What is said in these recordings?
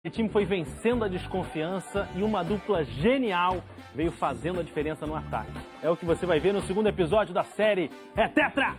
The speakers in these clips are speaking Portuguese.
O time foi vencendo a desconfiança e uma dupla genial veio fazendo a diferença no ataque. É o que você vai ver no segundo episódio da série É Tetra!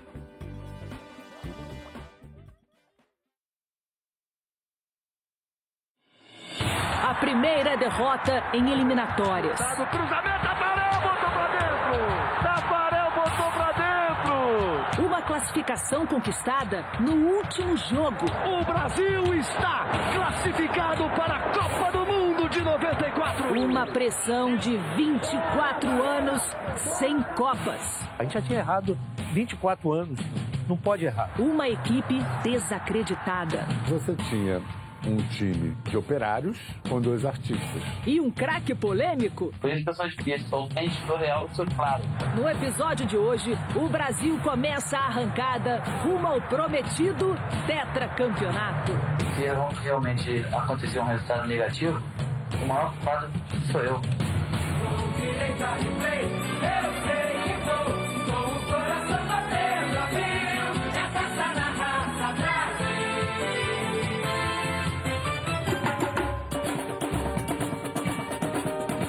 A primeira derrota em eliminatórias. Tá no cruzamento, Tafarel botou pra dentro! Tafarel botou pra dentro! Uma classificação conquistada no último jogo. O Brasil está classificado para a Copa do Mundo de 94! Uma pressão de 24 anos sem Copas. A gente já tinha errado 24 anos, não pode errar. Uma equipe desacreditada. Você tinha um time de operários com 2 artistas. E um craque polêmico. Por isso que eu sou difícil, sou autêntico, sou real, sou claro. No episódio de hoje, o Brasil começa a arrancada rumo ao prometido tetracampeonato. Se realmente acontecer um resultado negativo, o maior culpado sou eu.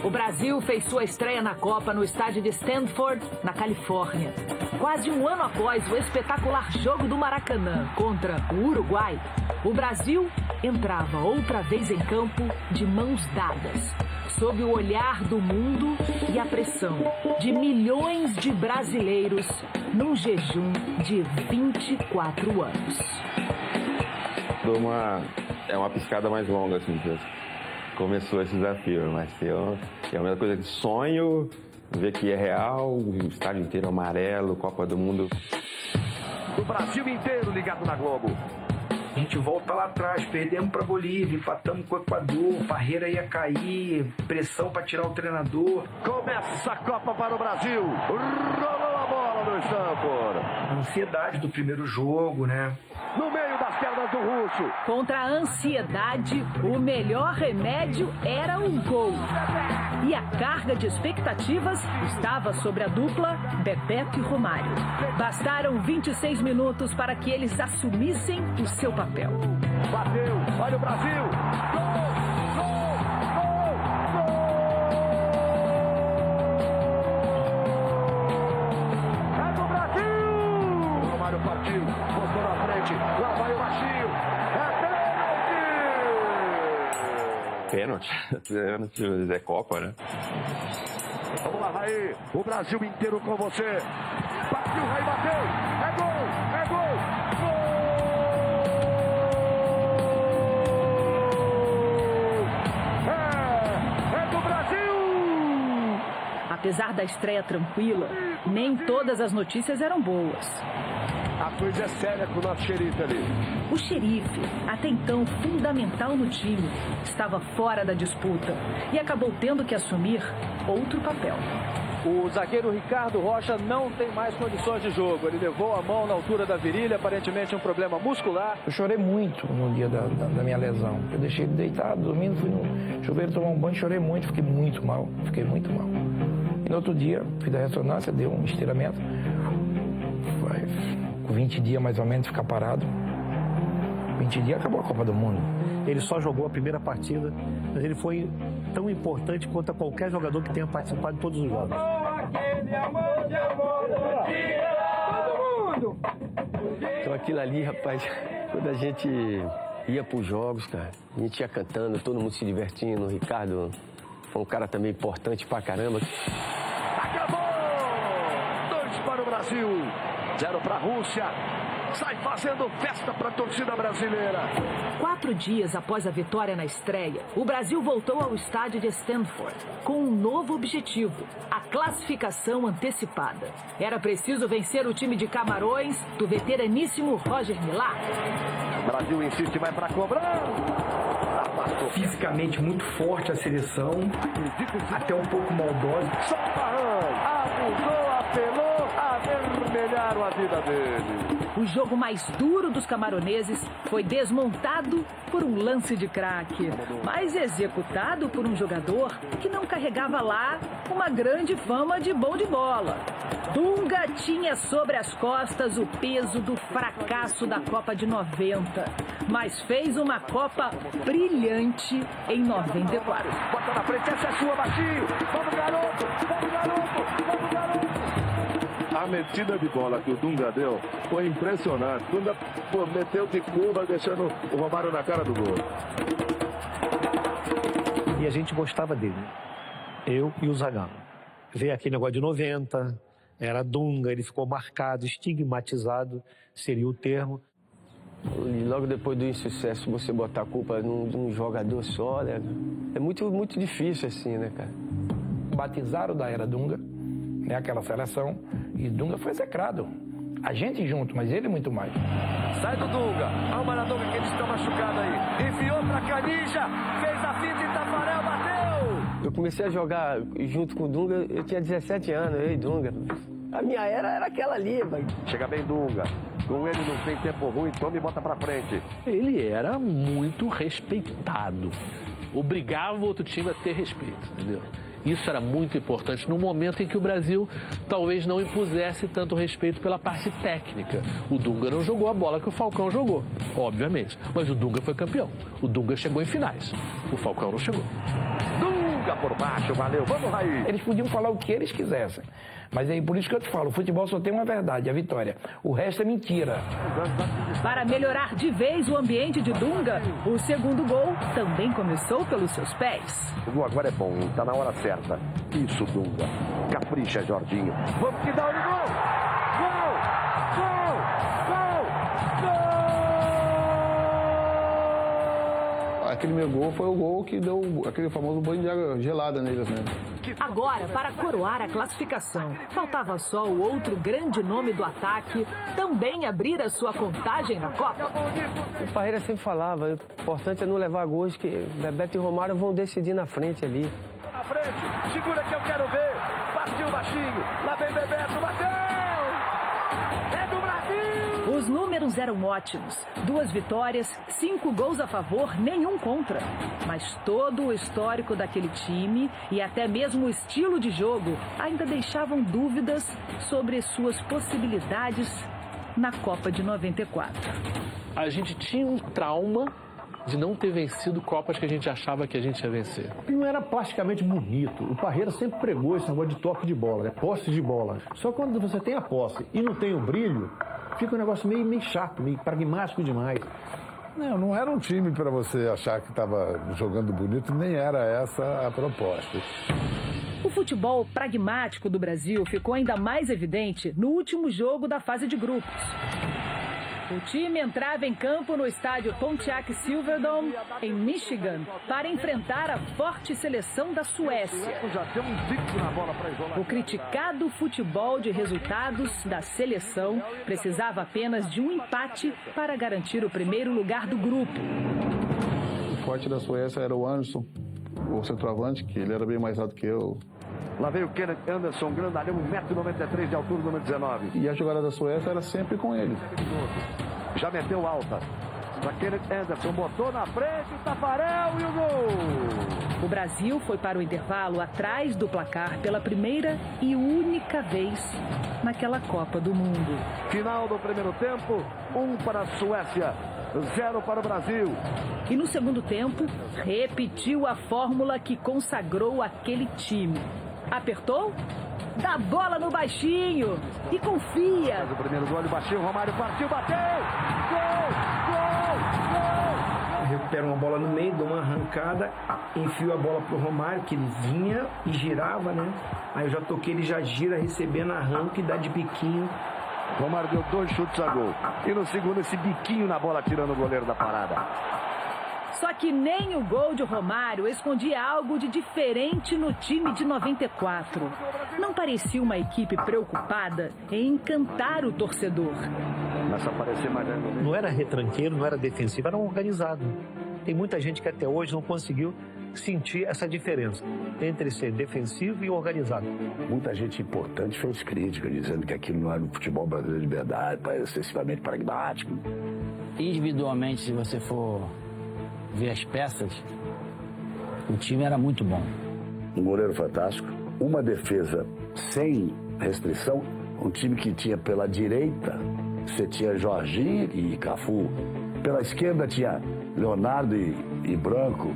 O Brasil fez sua estreia na Copa no estádio de Stanford, na Califórnia. Quase um ano após o espetacular jogo do Maracanã contra o Uruguai, o Brasil entrava outra vez em campo de mãos dadas, sob o olhar do mundo e a pressão de milhões de brasileiros num jejum de 24 anos. É uma piscada mais longa, assim, começou esse desafio, mas é a mesma coisa que sonho, ver que é real, o estádio inteiro amarelo, Copa do Mundo. O Brasil inteiro ligado na Globo. A gente volta lá atrás, perdemos para Bolívia, empatamos com o Equador, Parreira ia cair, pressão para tirar o treinador. Começa a Copa para o Brasil. Rolou a bola no Stanford. A ansiedade do primeiro jogo, né? No meio das pernas do russo. Contra a ansiedade, o melhor remédio era o gol. E a carga de expectativas estava sobre a dupla Bebeto e Romário. Bastaram 26 minutos para que eles assumissem o seu papel. Bateu, olha o Brasil. Gol, gol, gol, gol. É do Brasil. O Romário partiu, botou na frente, lá vai o baixinho. É pênalti. Pênalti é Copa, né? Vamos lá, Raí. O Brasil inteiro com você. Partiu, Raí bateu. É gol, é gol. Gol! É do Brasil! Apesar da estreia tranquila, nem todas as notícias eram boas. A coisa é séria com o nosso xerife ali. O xerife, até então fundamental no time, estava fora da disputa e acabou tendo que assumir outro papel. O zagueiro Ricardo Rocha não tem mais condições de jogo. Ele levou a mão na altura da virilha, aparentemente um problema muscular. Eu chorei muito no dia da minha lesão. Eu deixei ele deitado, dormindo, fui no chuveiro tomar um banho, chorei muito, fiquei muito mal. E no outro dia, fiz a ressonância, deu um estiramento. Com 20 dias mais ou menos, ficar parado. 20 dias acabou a Copa do Mundo. Ele só jogou a primeira partida, mas ele foi tão importante quanto qualquer jogador que tenha participado de todos os jogos. Então aquilo ali, rapaz, quando a gente ia pros jogos, cara, a gente ia cantando, todo mundo se divertindo. O Ricardo foi um cara também importante pra caramba. Acabou! 2 para o Brasil, 0 para a Rússia. Sai fazendo festa para a torcida brasileira. 4 dias após a vitória na estreia, o Brasil voltou ao estádio de Stanford com um novo objetivo: a classificação antecipada. Era preciso vencer o time de Camarões do veteraníssimo Roger Milá. O Brasil insiste, vai para cobrar. Fisicamente muito forte a seleção, até um pouco maldosa. Só abusou, apelou, a vermelharam a vida dele. O jogo mais duro dos camaroneses foi desmontado por um lance de craque, mas executado por um jogador que não carregava lá uma grande fama de bom de bola. Dunga tinha sobre as costas o peso do fracasso da Copa de 90, mas fez uma Copa brilhante em 94. Bota na frente, essa é sua, baixinho. Vamos, garoto! Vamos, garoto! Vamos, garoto! A metida de bola que o Dunga deu foi impressionante. Dunga meteu de curva, deixando o Romário na cara do gol. E a gente gostava dele. Eu e o Zagallo. Veio aquele negócio de 90, era Dunga, ele ficou marcado, estigmatizado, seria o termo. E logo depois do insucesso, você botar a culpa num jogador só, né? É muito difícil assim, né, cara? Batizaram da era Dunga, né, aquela seleção, e Dunga foi execrado. A gente junto, mas ele muito mais. Sai do Dunga, olha o Maradona que ele está machucado aí. Enfiou pra Canija, fez a fita e Tafarel bateu. Eu comecei a jogar junto com o Dunga, eu tinha 17 anos, eu e Dunga. A minha era aquela ali, vai. Chega bem Dunga. Com ele não tem tempo ruim, toma e bota pra frente. Ele era muito respeitado. Obrigava o outro time a ter respeito, entendeu? Isso era muito importante no momento em que o Brasil talvez não impusesse tanto respeito pela parte técnica. O Dunga não jogou a bola que o Falcão jogou, obviamente. Mas o Dunga foi campeão. O Dunga chegou em finais. O Falcão não chegou. Dunga por baixo, valeu. Vamos, Raí. Eles podiam falar o que eles quisessem. Mas é por isso que eu te falo, o futebol só tem uma verdade, a vitória. O resto é mentira. Para melhorar de vez o ambiente de Dunga, o segundo gol também começou pelos seus pés. O gol agora é bom, tá na hora certa. Isso, Dunga. Capricha, Jorginho. Vamos que dá o gol! Gol! Gol! Gol! Gol! Aquele meu gol foi o gol que deu aquele famoso banho de água gelada neles, né? Agora, para coroar a classificação, faltava só o outro grande nome do ataque também abrir a sua contagem na Copa. O Parreira sempre falava, o importante é não levar gols, que Bebeto e Romário vão decidir na frente ali. Na frente, segura que eu quero ver. Partiu baixinho, lá vem Bebeto, bateu! É do Brasil! Os números eram ótimos. 2 vitórias, 5 gols a favor, nenhum contra. Mas todo o histórico daquele time e até mesmo o estilo de jogo ainda deixavam dúvidas sobre suas possibilidades na Copa de 94. A gente tinha um trauma de não ter vencido Copas que a gente achava que a gente ia vencer. Não era plasticamente bonito. O Parreira sempre pregou esse negócio de toque de bola, né? Posse de bola. Só quando você tem a posse e não tem o brilho, fica um negócio meio chato, meio pragmático demais. Não era um time para você achar que estava jogando bonito, nem era essa a proposta. O futebol pragmático do Brasil ficou ainda mais evidente no último jogo da fase de grupos. O time entrava em campo no estádio Pontiac Silverdome, em Michigan, para enfrentar a forte seleção da Suécia. O criticado futebol de resultados da seleção precisava apenas de um empate para garantir o primeiro lugar do grupo. O forte da Suécia era o Anderson, o centroavante, que ele era bem mais alto que eu. Lá veio o Kenneth Anderson, grandalhão, 1,93 m de altura, número 19. E a jogada da Suécia era sempre com ele. Já meteu alta. Para Kenneth Anderson, botou na frente o Tafarel e o gol. O Brasil foi para o intervalo atrás do placar pela primeira e única vez naquela Copa do Mundo. Final do primeiro tempo, 1 para a Suécia, 0 para o Brasil. E no segundo tempo, repetiu a fórmula que consagrou aquele time. Apertou? Dá bola no baixinho e confia. Faz o primeiro gol, o baixinho, Romário partiu, bateu! Gol! Gol! Gol! Recupera uma bola no meio, dá uma arrancada, enfio a bola pro Romário, que ele vinha e girava, né? Aí eu já toquei, ele já gira, recebendo arranque e dá de biquinho. Romário deu 2 chutes a gol. E no segundo, esse biquinho na bola, tirando o goleiro da parada. Só que nem o gol de Romário escondia algo de diferente no time de 94. Não parecia uma equipe preocupada em encantar o torcedor. Começa a aparecer mais... Não era retranqueiro, não era defensivo, era organizado. Tem muita gente que até hoje não conseguiu sentir essa diferença entre ser defensivo e organizado. Muita gente importante fez crítica, dizendo que aquilo não era um futebol brasileiro de verdade, excessivamente pragmático. Individualmente, se você for ver as peças, o time era muito bom. Um goleiro fantástico, uma defesa sem restrição, um time que tinha pela direita, você tinha Jorginho e Cafu, pela esquerda tinha Leonardo e Branco,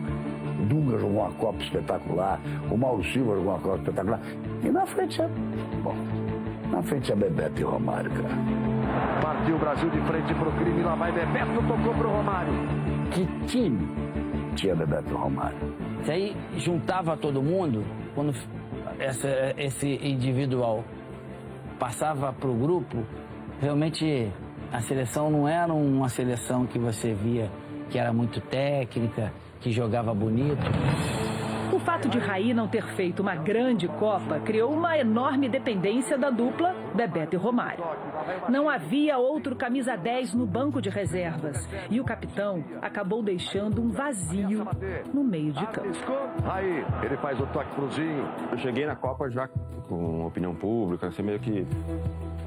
Dunga jogou uma Copa espetacular, o Mauro Silva jogou uma Copa espetacular, e na frente é Bebeto e Romário, cara. Partiu o Brasil de frente pro crime, lá vai Bebeto, tocou pro Romário. Que time! Tinha Bebeto e Romário. Isso aí juntava todo mundo, quando esse individual passava pro grupo, realmente a seleção não era uma seleção que você via que era muito técnica, que jogava bonito. O fato de Raí não ter feito uma grande Copa criou uma enorme dependência da dupla Bebeto e Romário. Não havia outro camisa 10 no banco de reservas e o capitão acabou deixando um vazio no meio de campo. Raí, ele faz o toque pro Zinho. Eu cheguei na Copa já com opinião pública, assim, meio que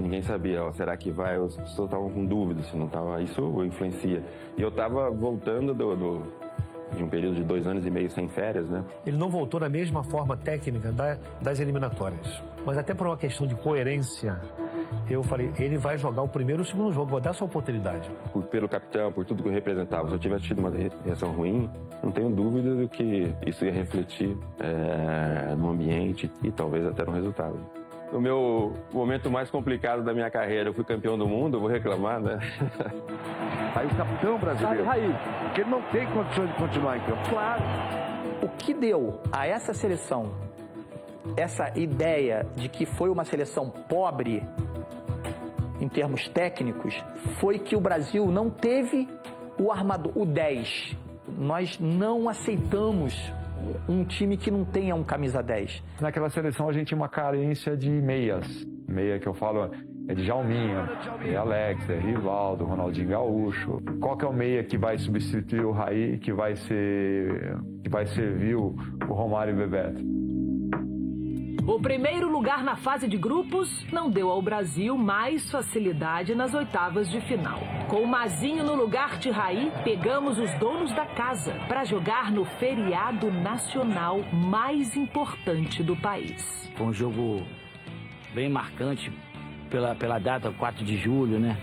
ninguém sabia, ó, será que vai? As pessoas estavam com dúvidas, se não tava, isso influencia. E eu tava voltando de um período de 2 anos e meio sem férias, né? Ele não voltou na mesma forma técnica das eliminatórias. Mas até por uma questão de coerência, eu falei, ele vai jogar o primeiro e o segundo jogo, vou dar essa oportunidade. Pelo capitão, por tudo que eu representava, se eu tivesse tido uma reação ruim, não tenho dúvida do que isso ia refletir no ambiente e talvez até no resultado. O meu momento mais complicado da minha carreira, eu fui campeão do mundo, eu vou reclamar, né? Aí o capitão brasileiro, porque ele não tem condições de continuar em campo. Claro. O que deu a essa seleção, essa ideia de que foi uma seleção pobre, em termos técnicos, foi que o Brasil não teve o armador, o 10. Nós não aceitamos um time que não tenha um camisa 10. Naquela seleção a gente tinha uma carência de meias. Meia que eu falo é de Djalminha, é Alex, é Rivaldo, Ronaldinho Gaúcho. Qual que é o meia que vai substituir o Raí, que vai servir o Romário e o Bebeto? O primeiro lugar na fase de grupos não deu ao Brasil mais facilidade nas oitavas de final. Com o Mazinho no lugar de Raí, pegamos os donos da casa para jogar no feriado nacional mais importante do país. Foi um jogo bem marcante pela data, 4 de julho, né?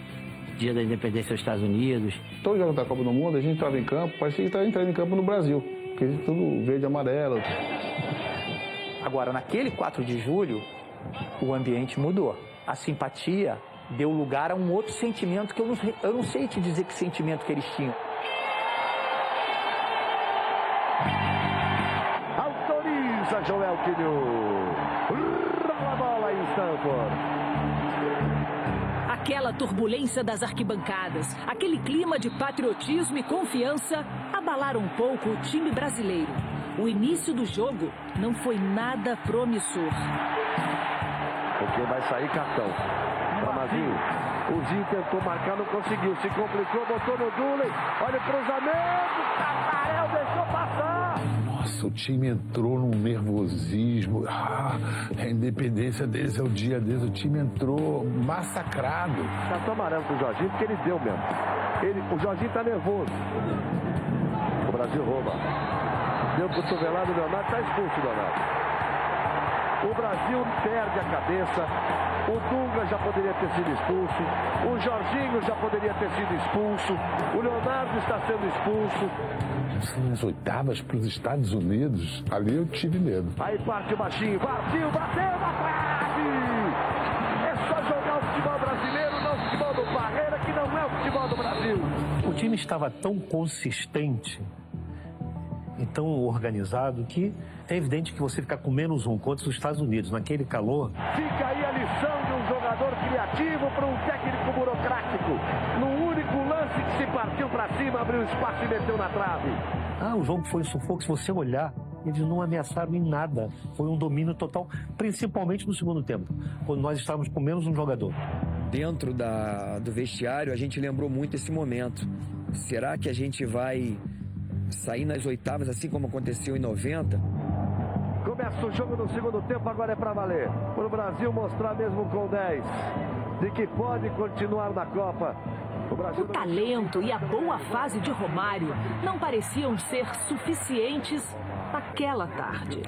Dia da independência dos Estados Unidos. Todo jogo da Copa do Mundo, a gente entrava em campo, parecia que estava entrando em campo no Brasil, porque tudo verde e amarelo. Agora, naquele 4 de julho, o ambiente mudou. A simpatia deu lugar a um outro sentimento que eu não sei te dizer que sentimento que eles tinham. Autoriza Joel Quinho. Rola a bola em Stanford. Aquela turbulência das arquibancadas, aquele clima de patriotismo e confiança abalaram um pouco o time brasileiro. O início do jogo não foi nada promissor. Porque vai sair cartão. Mazinho. O Zinho tentou marcar, não conseguiu. Se complicou, botou no Duley. Olha o cruzamento. Tafarel deixou passar. Nossa, o time entrou num nervosismo. A independência deles é o dia deles. O time entrou massacrado. Cartão amarelo pro Jorginho, porque ele deu mesmo. O Jorginho tá nervoso. O Brasil rouba. Deu cotovelado, o Leonardo está expulso, Leonardo. O Brasil perde a cabeça. O Dunga já poderia ter sido expulso. O Jorginho já poderia ter sido expulso. O Leonardo está sendo expulso. São as oitavas para os Estados Unidos. Ali eu tive medo. Aí parte o baixinho. Partiu, bateu na trave. É só jogar o futebol brasileiro, não o futebol do Parreira, que não é o futebol do Brasil. O time estava tão consistente e tão organizado que é evidente que você ficar com -1 contra os Estados Unidos, naquele calor... Fica aí a lição de um jogador criativo para um técnico burocrático. No único lance que se partiu para cima, abriu espaço e meteu na trave. O jogo foi um sufoco. Se você olhar, eles não ameaçaram em nada. Foi um domínio total, principalmente no segundo tempo, quando nós estávamos com menos um jogador. Dentro do vestiário, a gente lembrou muito esse momento. Será que a gente vai sair nas oitavas, assim como aconteceu em 90. Começa o jogo no segundo tempo, agora é para valer. Para o Brasil mostrar mesmo com 10 de que pode continuar na Copa. O talento e a boa fase de Romário não pareciam ser suficientes naquela tarde.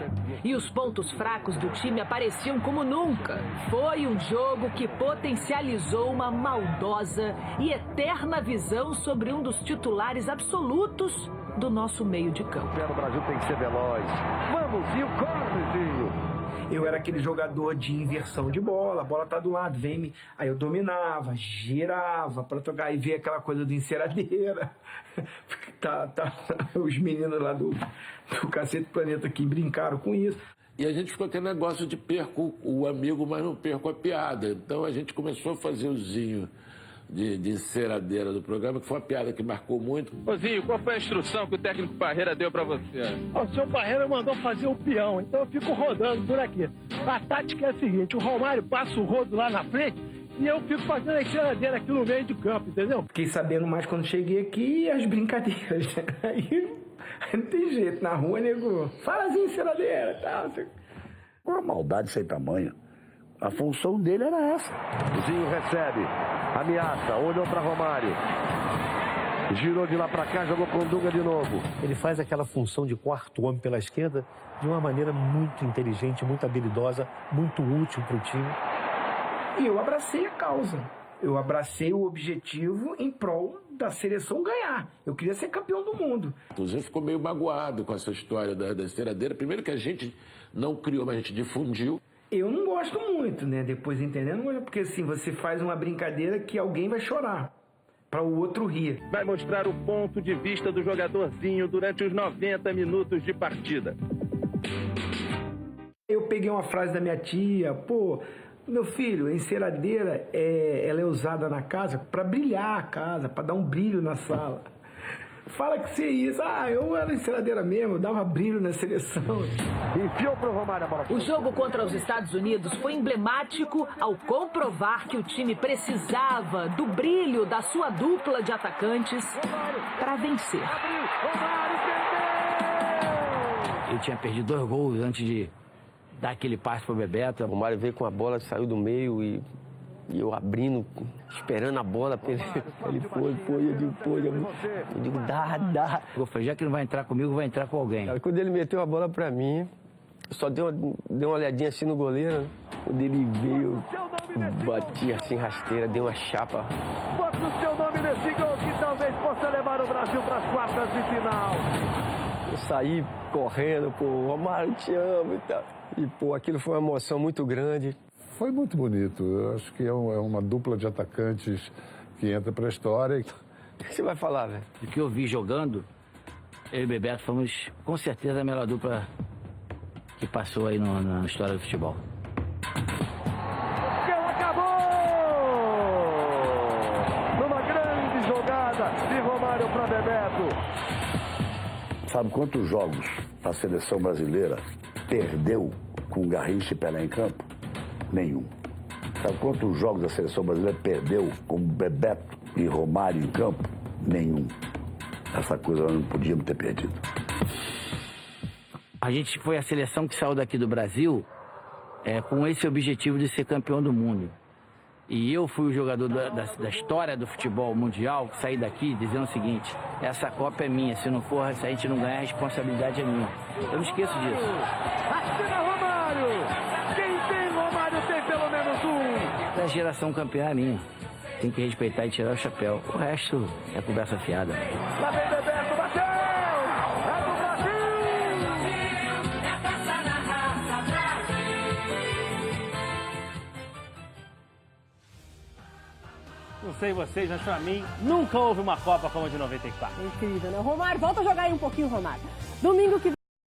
E os pontos fracos do time apareciam como nunca. Foi um jogo que potencializou uma maldosa e eterna visão sobre um dos titulares absolutos do nosso meio de campo. O Brasil tem que ser veloz. Vamos, Zinho, corre, Zinho. Eu era aquele jogador de inversão de bola, a bola tá do lado, vem-me. Aí eu dominava, girava para tocar e ver aquela coisa do enceradeira. Os meninos lá do Cacete Planeta que brincaram com isso. E a gente ficou aquele negócio de perco o amigo, mas não perco a piada. Então a gente começou a fazer o Zinho de enceradeira do programa, que foi uma piada que marcou muito. Ô Zinho, qual foi a instrução que o técnico Parreira deu pra você? O senhor Parreira mandou fazer o peão, então eu fico rodando por aqui. A tática é a seguinte, o Romário passa o rodo lá na frente e eu fico fazendo a enceradeira aqui no meio do campo, entendeu? Fiquei sabendo mais quando cheguei aqui as brincadeiras. Aí não tem jeito, na rua, nego, fala assim, enceradeira e tal. Uma maldade sem tamanho. A função dele era essa. O Zinho recebe, ameaça, olhou para Romário. Girou de lá para cá, jogou com o Dunga de novo. Ele faz aquela função de quarto homem pela esquerda de uma maneira muito inteligente, muito habilidosa, muito útil para o time. E eu abracei a causa. Eu abracei o objetivo em prol da seleção ganhar. Eu queria ser campeão do mundo. O Zinho ficou meio magoado com essa história da enceradeira. Primeiro que a gente não criou, mas a gente difundiu. Eu não gosto muito, né? Depois entendendo, porque assim, você faz uma brincadeira que alguém vai chorar, para o outro rir. Vai mostrar o ponto de vista do jogadorzinho durante os 90 minutos de partida. Eu peguei uma frase da minha tia, pô, meu filho, a enceradeira ela é usada na casa para brilhar a casa, para dar um brilho na sala. Fala que você é isso. Eu era enceradeira mesmo, dava brilho na seleção. Enfiou pro Romário a bola. O jogo contra os Estados Unidos foi emblemático ao comprovar que o time precisava do brilho da sua dupla de atacantes para vencer. Ele tinha perdido 2 gols antes de dar aquele passe pro Bebeto. O Romário veio com a bola, saiu do meio e eu abrindo, esperando a bola pra ele. Ele foi, eu digo, eu digo, dá. Eu falei, já que não vai entrar comigo, vai entrar com alguém. Aí, quando ele meteu a bola pra mim, eu só dei uma olhadinha assim no goleiro, né? Quando ele veio, eu bati assim rasteira, dei uma chapa. Bota o seu nome nesse gol que talvez possa levar o Brasil para as quartas de final. Eu saí correndo, Romário, te amo e tal. E, aquilo foi uma emoção muito grande. Foi muito bonito. Eu acho que é uma dupla de atacantes que entra para a história. O que você vai falar, velho? Do que eu vi jogando, eu e o Bebeto fomos, com certeza, a melhor dupla que passou aí na história do futebol. Acabou! Numa grande jogada de Romário para Bebeto. Sabe quantos jogos a seleção brasileira perdeu com Garrincha e Pelé em campo? Nenhum. Sabe quantos jogos a seleção brasileira perdeu com Bebeto e Romário em campo? Nenhum. Essa coisa nós não podíamos ter perdido. A gente foi a seleção que saiu daqui do Brasil com esse objetivo de ser campeão do mundo. E eu fui o jogador da história do futebol mundial que saí daqui dizendo o seguinte: essa Copa é minha, se a gente não ganhar, a responsabilidade é minha. Eu não esqueço disso. Assina Romário! Quem tem Romário tem pelo menos um! A geração campeã é minha. Tem que respeitar e tirar o chapéu. O resto é conversa fiada. Lá vem Bebeto, bateu! É do Brasil! Não sei vocês, mas pra mim nunca houve uma Copa como a de 94. Incrível, né? Romário, volta a jogar aí um pouquinho, Romário. Domingo que